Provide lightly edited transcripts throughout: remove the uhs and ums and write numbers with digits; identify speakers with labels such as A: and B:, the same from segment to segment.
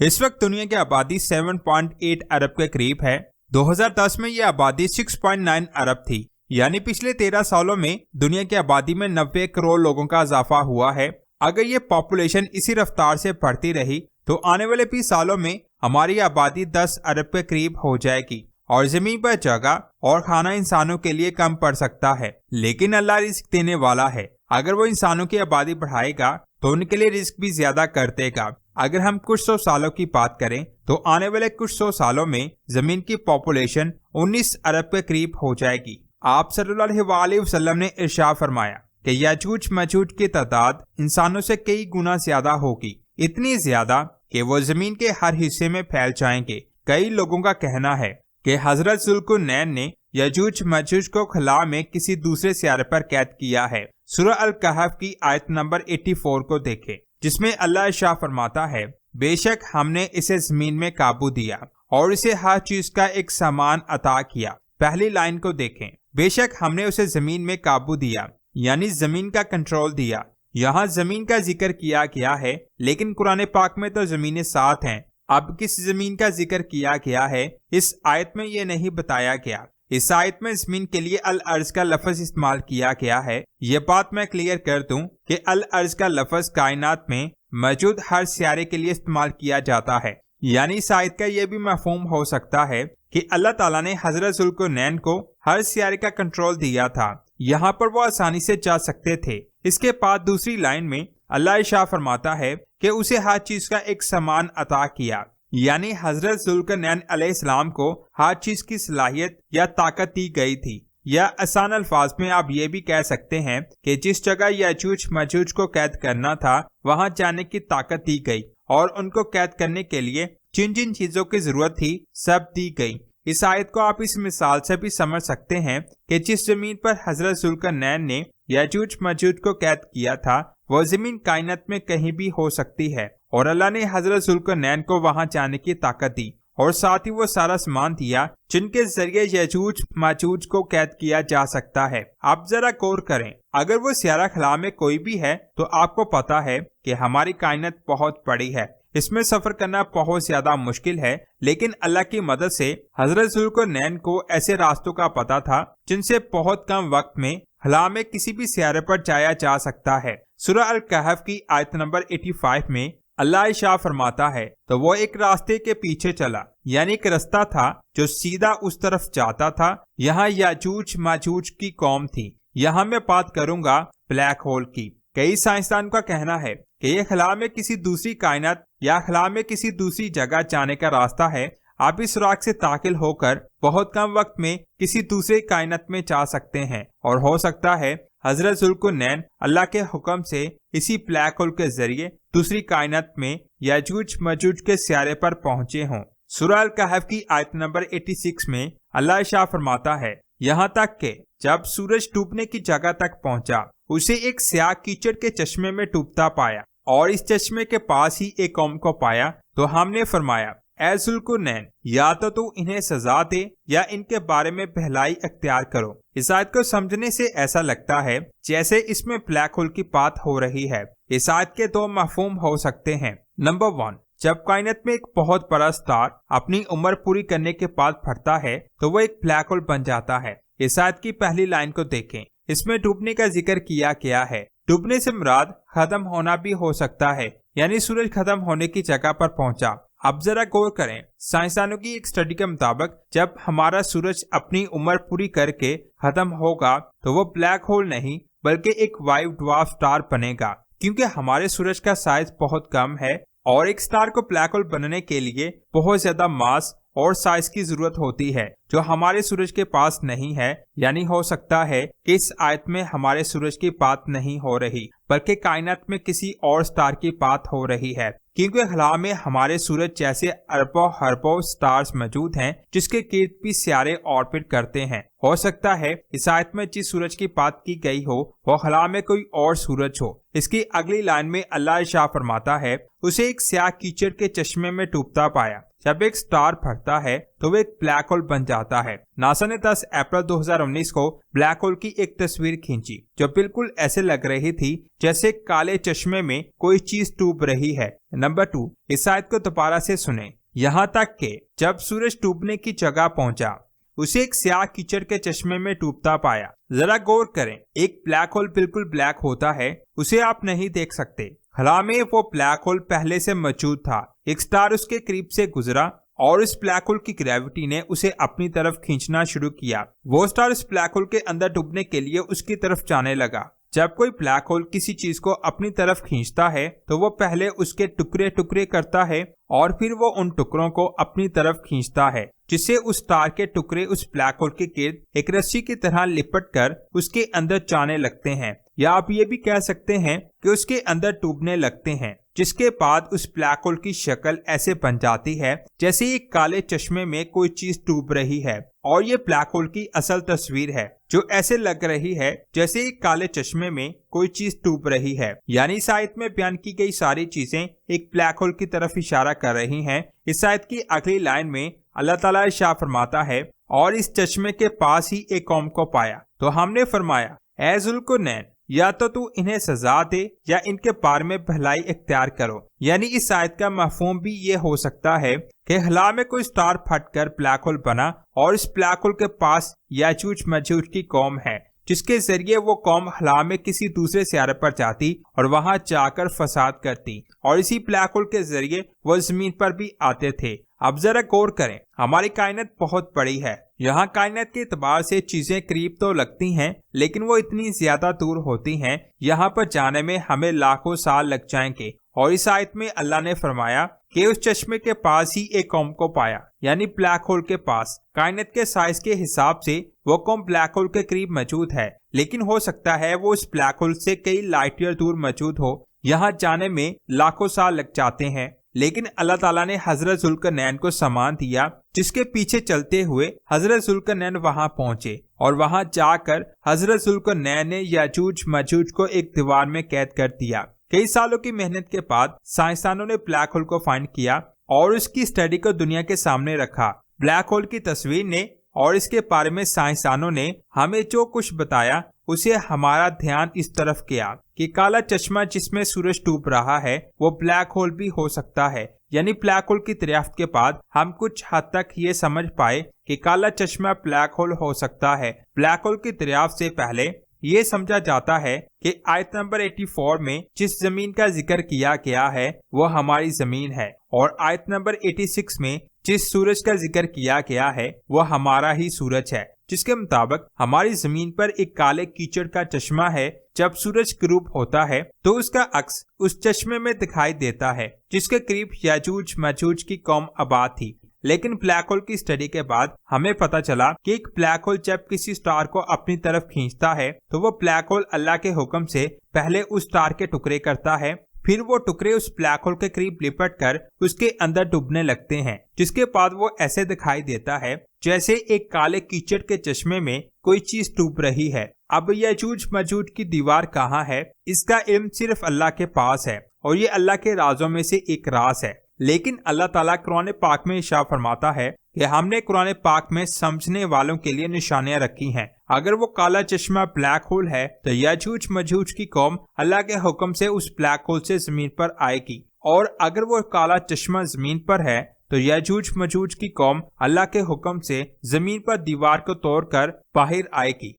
A: इस वक्त दुनिया की आबादी 7.8 अरब के करीब है। 2010 में यह आबादी 6.9 अरब थी, यानी पिछले 13 सालों में दुनिया की आबादी में 90 करोड़ लोगों का इजाफा हुआ है। अगर ये पॉपुलेशन इसी रफ्तार से बढ़ती रही तो आने वाले 20 सालों में हमारी आबादी 10 अरब के करीब हो जाएगी और जमीन पर जगह और खाना इंसानों के लिए कम पड़ सकता है। लेकिन अल्लाह रिस्क देने वाला है। अगर वो इंसानों की आबादी बढ़ाएगा तो उनके लिए रिस्क भी ज्यादा कर देगा। अगर हम कुछ 100 सालों की बात करें तो आने वाले कुछ 100 सालों में जमीन की पॉपुलेशन 19 अरब के करीब हो जाएगी। आप सल्लल्लाहु अलैहि वसल्लम ने इरशाद फरमाया कि याजूज मजूज की तादाद इंसानों से कई गुना ज्यादा होगी, इतनी ज्यादा कि वो जमीन के हर हिस्से में फैल जाएंगे। कई लोगों का कहना है कि हजरत जुल्कुरनैन ने याजूज मजूज को खला में किसी दूसरे सियारे पर कैद किया है। सूरह अल कहफ की आयत नंबर 84 को देखें, जिसमें अल्लाह इरशाद फरमाता है, बेशक हमने इसे जमीन में काबू दिया और इसे हर चीज का एक सामान अता किया। पहली लाइन को देखें, बेशक हमने उसे जमीन में काबू दिया, यानी जमीन का कंट्रोल दिया। यहाँ जमीन का जिक्र किया गया है, लेकिन कुरान पाक में तो जमीनें 7 हैं। अब किस जमीन का जिक्र किया गया है इस आयत में ये नहीं बताया गया। इस आयत में जमीन के लिए अल अर्ज का लफ्ज इस्तेमाल किया गया है। ये बात मैं क्लियर कर दूं कि अल अर्ज का लफ्ज कायनात में मौजूद हर सियारे के लिए इस्तेमाल किया जाता है। यानी इस आयत का यह भी मफहूम हो सकता है कि अल्लाह ताला ने हजरत जुल्कुरनैन को हर सियारे का कंट्रोल दिया था, यहाँ पर वो आसानी से जा सकते थे। इसके बाद दूसरी लाइन में अल्लाह इरशाद फरमाता है कि उसे हर चीज का एक सामान अता किया, यानी हजरत जुल्कुरनैन अलैहिस्सलाम को हर चीज की सलाहियत या ताकत दी गई थी। या आसान अल्फाज में आप ये भी कह सकते हैं कि जिस जगह याजूज मजूज को कैद करना था वहां जाने की ताकत दी गई और उनको कैद करने के लिए जिन जिन चीजों की जरूरत थी सब दी गई। इस आयत को आप इस मिसाल से भी समझ सकते हैं कि जिस जमीन पर हजरत जुल्कुरनैन ने याजूज मजूज को कैद किया था वो जमीन कायनात में कहीं भी हो सकती है और अल्लाह ने हजरत जुल्कुरनैन को वहां जाने की ताकत दी और साथ ही वो सारा सामान दिया जिनके जरिए याजूज माजूज को कैद किया जा सकता है। आप जरा गौर करें, अगर वो सियारा खला में कोई भी है तो आपको पता है कि हमारी कायनात बहुत बड़ी है, इसमें सफर करना बहुत ज्यादा मुश्किल है। लेकिन अल्लाह की मदद से हजरत जुल्कुरनैन को ऐसे रास्तों का पता था जिनसे बहुत कम वक्त में खला में किसी भी सियारे पर जाया जा सकता है। सूरह अल कहफ की आयत नंबर 85 में अल्लाह इरशाद फरमाता है, तो वो एक रास्ते के पीछे चला, यानी एक रास्ता था जो सीधा उस तरफ जाता था। यहाँ याजूज माजूज की कौम थी। यहाँ मैं बात करूंगा ब्लैक होल की। कई साइंसदान का कहना है कि यह खला में किसी दूसरी कायनात या खला में किसी दूसरी जगह जाने का रास्ता है। आप इस सुराग से दाखिल होकर बहुत कम वक्त में किसी दूसरे कायनात में जा सकते हैं और हो सकता है हजरत जुल्कुरनैन अल्लाह के हुक्म से इसी ब्लैक होल के जरिए दूसरी कायनात में याजूज मजूज के सियारे पर पहुंचे हों। सूरह अल कहफ की आयत नंबर 86 में अल्लाह इरशाद फरमाता है, यहाँ तक कि जब सूरज डूबने की जगह तक पहुंचा उसे एक स्याह कीचड़ के चश्मे में डूबता पाया और इस चश्मे के पास ही एक कौम को पाया, तो हमने फरमाया, ऐ जुल्कुरनैन, या तो तू इन्हें सजा दे या इनके बारे में पहलाई अख्तियार करो। इस आयत को समझने से ऐसा लगता है जैसे इसमें ब्लैक होल की बात हो रही है। इस आयत के दो मफहूम हो सकते हैं। नंबर 1, जब कायनात में एक बहुत बड़ा स्टार अपनी उम्र पूरी करने के बाद फटता है तो वो एक ब्लैक होल बन जाता है। इस आयत की पहली लाइन को देखें, इसमें डूबने का जिक्र किया गया है। डूबने से मुराद खत्म होना भी हो सकता है, यानी सूरज खत्म होने की जगह पर पहुंचा। अब जरा गौर करें, साइंसदानों की एक स्टडी के मुताबिक जब हमारा सूरज अपनी उम्र पूरी करके खत्म होगा तो वो ब्लैक होल नहीं बल्कि एक वाइट ड्वार्फ स्टार बनेगा, क्योंकि हमारे सूरज का साइज बहुत कम है और एक स्टार को ब्लैक होल बनने के लिए बहुत ज्यादा मास और साइज की जरूरत होती है जो हमारे सूरज के पास नहीं है। यानी हो सकता है कि इस आयत में हमारे सूरज की बात नहीं हो रही बल्कि कायनात में किसी और स्टार की बात हो रही है, क्योंकि खला में हमारे सूरज जैसे अरबों हरबों स्टार्स मौजूद हैं जिसके इर्द भी सियारे ऑर्बिट करते हैं। हो सकता है इस आयत में जिस सूरज की बात की गई हो वो खला में कोई और सूरज हो। इसकी अगली लाइन में अल्लाह इरशाद फरमाता है, उसे एक स्याह कीचड़ के चश्मे में डूबता पाया। जब एक स्टार फटता है तो वो एक ब्लैक होल बन जाता है। नासा ने 10 अप्रैल 2019 को ब्लैक होल की एक तस्वीर खींची जो बिल्कुल ऐसे लग रही थी जैसे काले चश्मे में कोई चीज डूब रही है। नंबर 2, इस शायद को दोबारा से सुने। यहाँ तक कि जब सूरज डूबने की जगह पहुंचा उसे एक स्याह कीचड़ के चश्मे में डूबता पाया। जरा गौर करें, एक ब्लैक होल बिल्कुल ब्लैक होता है, उसे आप नहीं देख सकते। हालांकि वो ब्लैक होल पहले से मौजूद था। एक स्टार उसके करीब से गुजरा और इस ब्लैक होल की ग्रेविटी ने उसे अपनी तरफ खींचना शुरू किया। वो स्टार इस ब्लैक होल के अंदर डूबने के लिए उसकी तरफ जाने लगा। जब कोई ब्लैक होल किसी चीज को अपनी तरफ खींचता है तो वो पहले उसके टुकड़े टुकड़े करता है और फिर वो उन टुकड़ों को अपनी तरफ खींचता है, जिससे उस स्टार के टुकड़े उस ब्लैक होल के गिर्द एक रस्सी की तरह लिपट कर उसके अंदर जाने लगते हैं, या आप ये भी कह सकते हैं कि उसके अंदर डूबने लगते हैं, जिसके बाद उस ब्लैक होल की शक्ल ऐसे बन जाती है जैसे एक काले चश्मे में कोई चीज डूब रही है। और ये ब्लैक होल की असल तस्वीर है जो ऐसे लग रही है जैसे एक काले चश्मे में कोई चीज डूब रही है। यानी इस आयत में बयान की गई सारी चीजें एक ब्लैक होल की तरफ इशारा कर रही हैं। इस आयत की अगली लाइन में अल्लाह ताला इरशाद फरमाता है, और इस चश्मे के पास ही एक कौम को पाया तो हमने फरमाया, ऐ ज़ुल्करनैन, या तो तू इन्हें सजा दे या इनके बारे में भलाई इख्तियार करो। यानी इस आयत का मफहूम भी ये हो सकता है कि हला में कोई स्टार फटकर ब्लैक होल बना और इस ब्लैक होल के पास याजूज मजूज की कौम है, जिसके जरिए वो कौम हला में किसी दूसरे सियारे पर जाती और वहां जाकर फसाद करती, और इसी ब्लैक होल के जरिए वो जमीन पर भी आते थे। अब जरा गौर करें, हमारी कायनात बहुत बड़ी है। यहाँ कायनात के एतबार से चीजें करीब तो लगती हैं, लेकिन वो इतनी ज्यादा दूर होती हैं, यहाँ पर जाने में हमें लाखों साल लग जाएंगे। और इस आयत में अल्लाह ने फरमाया कि उस चश्मे के पास ही एक कौम को पाया, यानी ब्लैक होल के पास। कायनात के साइज के हिसाब से वो कौम ब्लैक होल के करीब मौजूद है, लेकिन हो सकता है वो उस ब्लैक होल से कई लाइट ईयर दूर मौजूद हो। यहाँ जाने में लाखों साल लग जाते हैं, लेकिन अल्लाह ताला ने हजरत ज़ुल्करनैन को सामान दिया, जिसके पीछे चलते हुए हजरत ज़ुल्करनैन वहां पहुंचे और वहां जाकर हजरत ज़ुल्करनैन ने याजूज मजूज को एक दीवार में कैद कर दिया। कई सालों की मेहनत के बाद साइंसदानों ने ब्लैक होल को फाइंड किया और उसकी स्टडी को दुनिया के सामने रखा। ब्लैक होल की तस्वीर ने और इसके बारे में साइंसदानों ने हमें जो कुछ बताया उसे हमारा ध्यान इस तरफ गया कि काला चश्मा जिसमें सूरज डूब रहा है वो ब्लैक होल भी हो सकता है। यानी ब्लैक होल की दरियाफ्त के बाद हम कुछ हद तक ये समझ पाए कि काला चश्मा ब्लैक होल हो सकता है। ब्लैक होल की दरियाफ्त से पहले ये समझा जाता है कि आयत नंबर 84 में जिस जमीन का जिक्र किया गया है वो हमारी जमीन है, और आयत नंबर 86 में जिस सूरज का जिक्र किया गया है वो हमारा ही सूरज है, जिसके मुताबिक हमारी जमीन पर एक काले कीचड़ का चश्मा है। जब सूरज गरूब होता है तो उसका अक्स उस चश्मे में दिखाई देता है, जिसके करीब याजूज मजूज की कौम आबाद थी। लेकिन ब्लैक होल की स्टडी के बाद हमें पता चला कि एक ब्लैक होल जब किसी स्टार को अपनी तरफ खींचता है तो वो ब्लैक होल अल्लाह के हुक्म से पहले उस स्टार के टुकड़े करता है, फिर वो टुकड़े उस ब्लैक होल के करीब लिपट कर उसके अंदर डूबने लगते हैं, जिसके बाद वो ऐसे दिखाई देता है जैसे एक काले कीचड़ के चश्मे में कोई चीज डूब रही है। अब याजूज मजूज की दीवार कहाँ है, इसका इल्म सिर्फ अल्लाह के पास है और ये अल्लाह के राजों में से एक राज है। लेकिन अल्लाह ताला कुरान पाक में इरशाद फरमाता है कि हमने कुरान पाक में समझने वालों के लिए निशानियां रखी हैं। अगर वो काला चश्मा ब्लैक होल है तो याजूज मजूज की कौम अल्लाह के हुक्म से उस ब्लैक होल से जमीन पर आएगी, और अगर वो काला चश्मा जमीन पर है तो याजूज मजूज की कौम अल्लाह के हुक्म से जमीन पर दीवार को तोड़कर बाहर आएगी।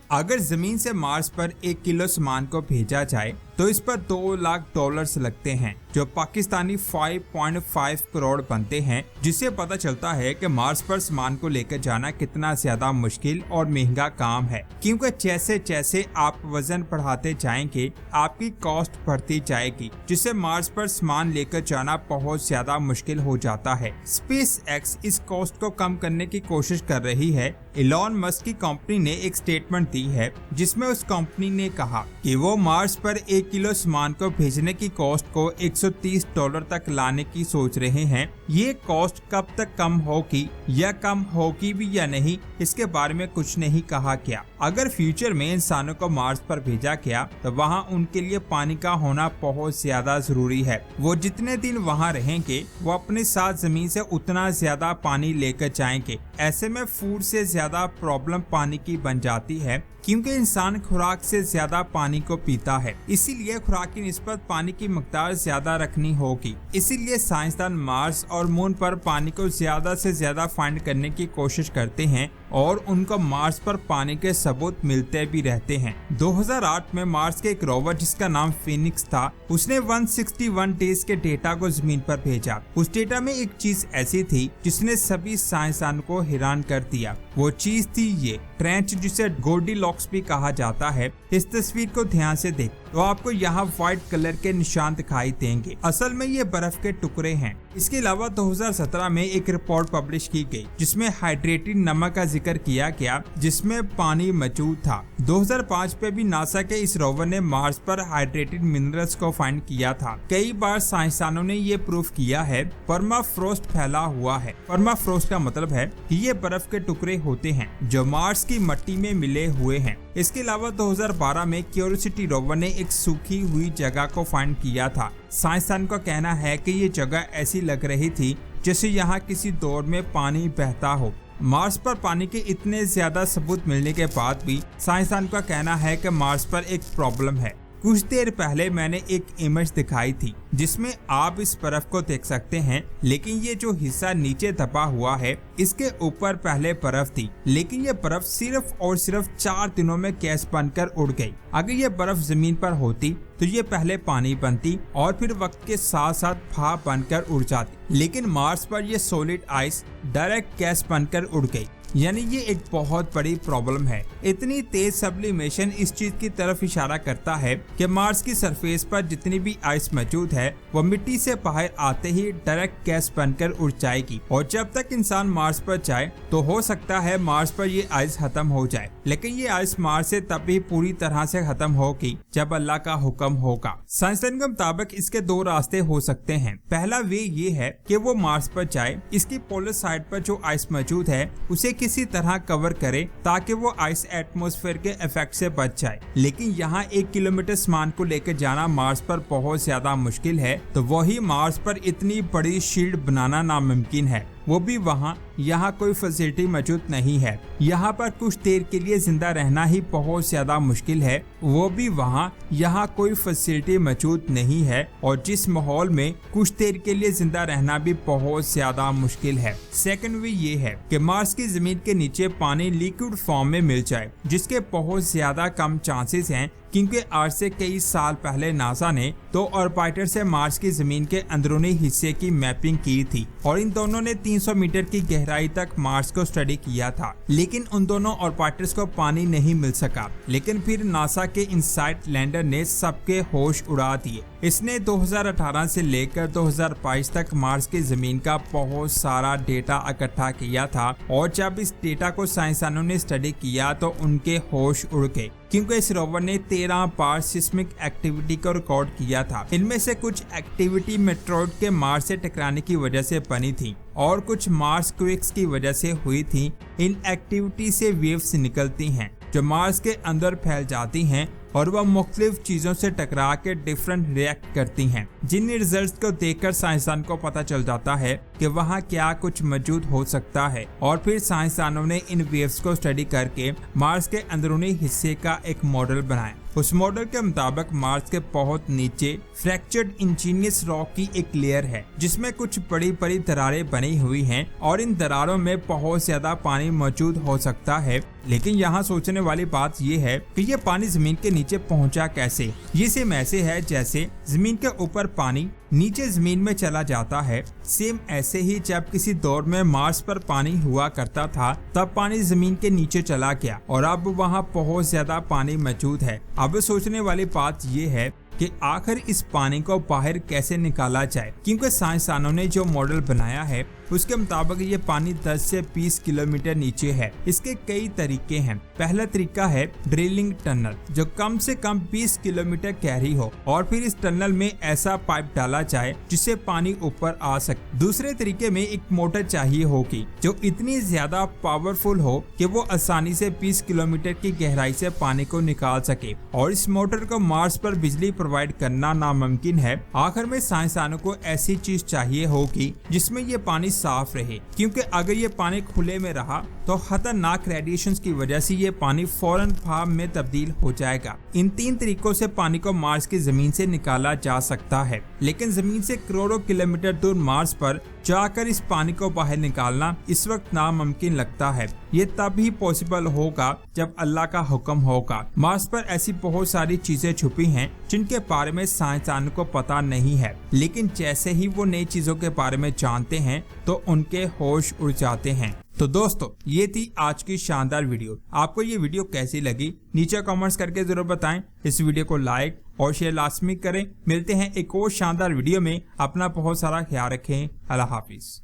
A: अगर जमीन से मार्स पर 1 किलो सामान को भेजा जाए तो इस पर $2 लाख लगते हैं, जो पाकिस्तानी 5.5 करोड़ बनते हैं, जिससे पता चलता है कि मार्स पर सामान को लेकर जाना कितना ज्यादा मुश्किल और महंगा काम है, क्योंकि जैसे जैसे आप वजन बढ़ाते जाएंगे आपकी कॉस्ट बढ़ती जाएगी, जिससे मार्स पर सामान लेकर जाना बहुत ज्यादा मुश्किल हो जाता है। SpaceX इस कॉस्ट को कम करने की कोशिश कर रही है। इलॉन मस्क की कंपनी ने एक स्टेटमेंट दी है जिसमें उस कंपनी ने कहा कि वो मार्स पर 1 1 किलो सामान को भेजने की कॉस्ट को $130 तक लाने की सोच रहे हैं। ये कॉस्ट कब तक कम होगी या कम होगी भी या नहीं, इसके बारे में कुछ नहीं कहा गया। अगर फ्यूचर में इंसानों को मार्स पर भेजा गया तो वहाँ उनके लिए पानी का होना बहुत ज्यादा जरूरी है। वो जितने दिन वहाँ रहेंगे वो अपने साथ जमीन से उतना ज्यादा पानी लेकर जाएंगे। ऐसे में फूड से ज्यादा प्रॉब्लम पानी की बन जाती है, क्योंकि इंसान खुराक से ज्यादा पानी को पीता है। इसीलिए खुराक की निस्बत पानी की मकदार ज्यादा रखनी होगी। इसीलिए साइंसदान मार्स और मून पर पानी को ज्यादा से ज्यादा फाइंड करने की कोशिश करते हैं और उनको मार्स पर पानी के सबूत मिलते भी रहते हैं। 2008 में मार्स के एक रोवर जिसका नाम फीनिक्स था, उसने 161 डेज के डेटा को जमीन पर भेजा। उस डेटा में एक चीज ऐसी थी जिसने सभी साइंसदान को हैरान कर दिया। वो चीज थी ये ट्रेंच, जिसे गोल्डीलॉक्स भी कहा जाता है। इस तस्वीर को ध्यान से देख तो आपको यहाँ व्हाइट कलर के निशान दिखाई देंगे। असल में ये बर्फ के टुकड़े हैं। इसके अलावा 2017 में एक रिपोर्ट पब्लिश की गई जिसमें हाइड्रेटेड नमक का जिक्र किया गया, जिसमें पानी मौजूद था। 2005 में भी नासा के इस रोवर ने मार्स पर हाइड्रेटेड मिनरल्स को फाइंड किया था। कई बार साइंसदानों ने ये प्रूफ किया है परमाफ्रोस्ट फैला हुआ है। परमाफ्रोस्ट का मतलब है कि ये बर्फ के टुकड़े होते हैं जो मार्स की मिट्टी में मिले हुए हैं। इसके अलावा 2012 में क्यूरियोसिटी रोवर ने एक सूखी हुई जगह को फाइंड किया था। साइंसदान का कहना है कि ये जगह ऐसी लग रही थी जैसे यहाँ किसी दौर में पानी बहता हो। मार्स पर पानी के इतने ज्यादा सबूत मिलने के बाद भी साइंसदान का कहना है कि मार्स पर एक प्रॉब्लम है। कुछ देर पहले मैंने एक इमेज दिखाई थी जिसमें आप इस बर्फ को देख सकते हैं, लेकिन ये जो हिस्सा नीचे दबा हुआ है इसके ऊपर पहले बर्फ थी, लेकिन ये बर्फ सिर्फ और सिर्फ 4 दिनों में गैस बनकर उड़ गई। अगर ये बर्फ जमीन पर होती तो ये पहले पानी बनती और फिर वक्त के साथ साथ भाप बनकर उड़ जाती, लेकिन मार्स पर ये सॉलिड आइस डायरेक्ट गैस बनकर उड़ गई। यानी ये एक बहुत बड़ी प्रॉब्लम है। इतनी तेज सब्लिमेशन इस चीज की तरफ इशारा करता है कि मार्स की सरफेस पर जितनी भी आइस मौजूद है वो मिट्टी से बाहर आते ही डायरेक्ट गैस बनकर उड़ जाएगी। और जब तक इंसान मार्स पर जाए तो हो सकता है मार्स पर ये आइस खत्म हो जाए, लेकिन ये आइस मार्स से तभी पूरी तरह से खत्म होगी जब अल्लाह का हुक्म होगा। साइंसदान के मुताबिक इसके 2 रास्ते हो सकते हैं। पहला वे ये है कि वो मार्स पर जाए, इसकी पोलर साइड पर जो आइस मौजूद है उसे किसी तरह कवर करे ताकि वो आइस एटमॉस्फेयर के इफेक्ट से बच जाए। लेकिन यहाँ 1 किलोमीटर सामान को लेकर जाना मार्स पर बहुत ज्यादा मुश्किल है, तो वही मार्स पर इतनी बड़ी शील्ड बनाना नामुमकिन है, वो भी वहाँ यहाँ कोई फैसिलिटी मौजूद नहीं है। यहाँ पर कुछ देर के लिए जिंदा रहना ही बहुत ज्यादा मुश्किल है, वो भी वहाँ यहाँ कोई फैसिलिटी मौजूद नहीं है, और जिस माहौल में कुछ देर के लिए जिंदा रहना भी बहुत ज्यादा मुश्किल है। सेकंड वे ये है कि मार्स की जमीन के नीचे पानी लिक्विड फॉर्म में मिल जाए, जिसके बहुत ज्यादा कम चांसेस हैं, क्योंकि आज से कई साल पहले नासा ने 2 ऑर्बिटर से मार्स की जमीन के अंदरूनी हिस्से की मैपिंग की थी और इन दोनों ने 300 मीटर की गहराई तक मार्स को स्टडी किया था, लेकिन उन दोनों ऑर्बिटर्स को पानी नहीं मिल सका। लेकिन फिर नासा के इनसाइट लैंडर ने सबके होश उड़ा दिए। इसने 2018 से लेकर 2022 तक मार्स की जमीन का बहुत सारा डेटा इकट्ठा किया था, और जब इस डेटा को साइंसदानों ने स्टडी किया तो उनके होश उड़ गए, क्योंकि इस रोवर ने 13 बार सिस्मिक एक्टिविटी को रिकॉर्ड किया था। इनमें से कुछ एक्टिविटी मेट्रॉइड के मार्स से टकराने की वजह से बनी थी और कुछ मार्स क्विक्स की वजह से हुई थी। इन एक्टिविटी से वेव्स निकलती हैं जो मार्स के अंदर फैल जाती हैं और वह मुख्तलिफ चीजों से टकरा के डिफरेंट रिएक्ट करती हैं, जिन रिजल्ट्स को देखकर साइंसदान को पता चल जाता है कि वहाँ क्या कुछ मौजूद हो सकता है। और फिर साइंसदानों ने इन वेव्स को स्टडी करके मार्स के अंदरूनी हिस्से का एक मॉडल बनाया। उस मॉडल के मुताबिक मार्स के बहुत नीचे फ्रैक्चर्ड इंजीनियस रॉक की एक लेयर है जिसमें कुछ बड़ी बड़ी दरारें बनी हुई हैं और इन दरारों में बहुत ज्यादा पानी मौजूद हो सकता है। लेकिन यहाँ सोचने वाली बात यह है कि ये पानी जमीन के नीचे पहुँचा कैसे। ये सेम ऐसे है जैसे जमीन के ऊपर पानी नीचे जमीन में चला जाता है। सेम ऐसे ही जब किसी दौर में मार्स पर पानी हुआ करता था तब पानी जमीन के नीचे चला गया और अब वहाँ बहुत ज्यादा पानी मौजूद है। अब सोचने वाली बात ये है कि आखिर इस पानी को बाहर कैसे निकाला जाए, क्योंकि साइंसदानों ने जो मॉडल बनाया है उसके मुताबिक ये पानी 10 से 20 किलोमीटर नीचे है। इसके कई तरीके हैं। पहला तरीका है ड्रिलिंग टनल, जो कम से कम 20 किलोमीटर गहरी हो और फिर इस टनल में ऐसा पाइप डाला जाए जिससे पानी ऊपर आ सके। दूसरे तरीके में एक मोटर चाहिए होगी जो इतनी ज्यादा पावरफुल हो कि वो आसानी से 20 किलोमीटर की गहराई से पानी को निकाल सके, और इस मोटर को मार्स पर बिजली प्रोवाइड करना नामुमकिन है। आखिर में साइंसदानों को ऐसी चीज चाहिए होगी जिसमें ये पानी साफ रहे, क्योंकि अगर ये पानी खुले में रहा तो खतरनाक रेडिएशन की वजह से ये पानी फौरन भाप में तब्दील हो जाएगा। इन 3 तरीकों से पानी को मार्स की जमीन से निकाला जा सकता है, लेकिन जमीन से करोड़ों किलोमीटर दूर मार्स पर जाकर इस पानी को बाहर निकालना इस वक्त नामुमकिन लगता है। ये तब ही पॉसिबल होगा जब अल्लाह का हुक्म होगा। मार्स पर ऐसी बहुत सारी चीजें छुपी हैं जिनके बारे में साइंसदानों को पता नहीं है, लेकिन जैसे ही वो नई चीजों के बारे में जानते हैं तो उनके होश उड़ जाते हैं। तो दोस्तों, ये थी आज की शानदार वीडियो। आपको ये वीडियो कैसी लगी नीचे कमेंट्स करके जरूर बताएं। इस वीडियो को लाइक और शेयर लाजमी करें। मिलते हैं एक और शानदार वीडियो में। अपना बहुत सारा ख्याल रखें। अल्लाह हाफिज।